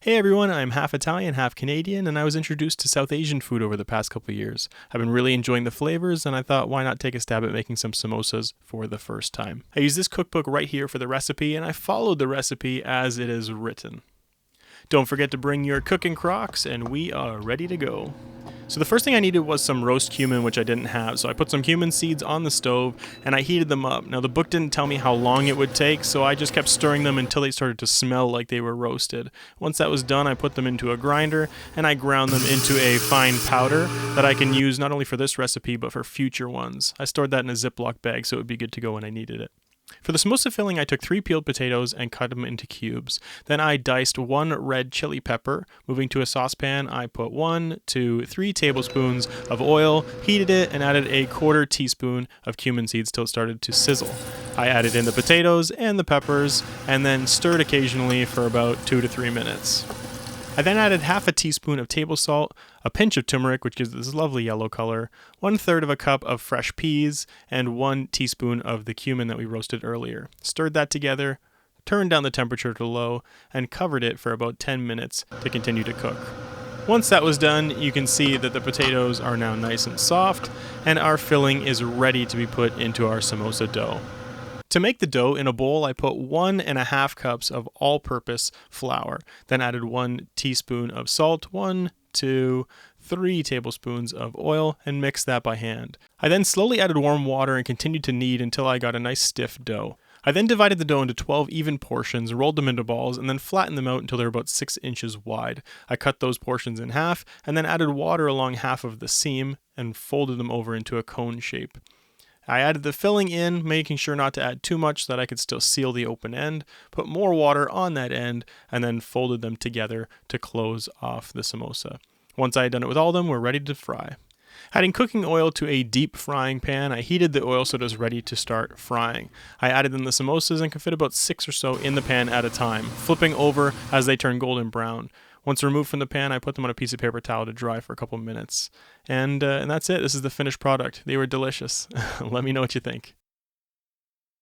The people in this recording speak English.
Hey everyone, I'm half Italian, half Canadian, and I was introduced to South Asian food over the past couple of years. I've been really enjoying the flavors, and I thought why not take a stab at making some samosas for the first time. I used this cookbook right here for the recipe, and I followed the recipe as it is written. Don't forget to bring your cooking Crocs, and we are ready to go. So the first thing I needed was some roast cumin, which I didn't have. So I put some cumin seeds on the stove and I heated them up. Now the book didn't tell me how long it would take, so I just kept stirring them until they started to smell like they were roasted. Once that was done, I put them into a grinder and I ground them into a fine powder that I can use not only for this recipe but for future ones. I stored that in a Ziploc bag so it would be good to go when I needed it. For the samosa filling, I took 3 peeled potatoes and cut them into cubes. Then I diced 1 red chili pepper. Moving to a saucepan, I put 1 to 3 tablespoons of oil, heated it, and added a 1/4 teaspoon of cumin seeds till it started to sizzle. I added in the potatoes and the peppers, and then stirred occasionally for about 2 to 3 minutes. I then added half a teaspoon of table salt, a pinch of turmeric, which gives this lovely yellow color, 1/3 of a cup of fresh peas, and 1 teaspoon of the cumin that we roasted earlier. Stirred that together, turned down the temperature to low, and covered it for about 10 minutes to continue to cook. Once that was done, you can see that the potatoes are now nice and soft, and our filling is ready to be put into our samosa dough. To make the dough, in a bowl I put 1½ cups of all-purpose flour, then added 1 teaspoon of salt, 1 to 3 tablespoons of oil, and mixed that by hand. I then slowly added warm water and continued to knead until I got a nice stiff dough. I then divided the dough into 12 even portions, rolled them into balls, and then flattened them out until they were about 6 inches wide. I cut those portions in half, and then added water along half of the seam, and folded them over into a cone shape. I added the filling in, making sure not to add too much so that I could still seal the open end, put more water on that end, and then folded them together to close off the samosa. Once I had done it with all of them, we're ready to fry. Adding cooking oil to a deep frying pan, I heated the oil so it was ready to start frying. I added in the samosas and could fit about 6 or so in the pan at a time, flipping over as they turn golden brown. Once removed from the pan, I put them on a piece of paper towel to dry for a couple minutes. And that's it. This is the finished product. They were delicious. Let me know what you think.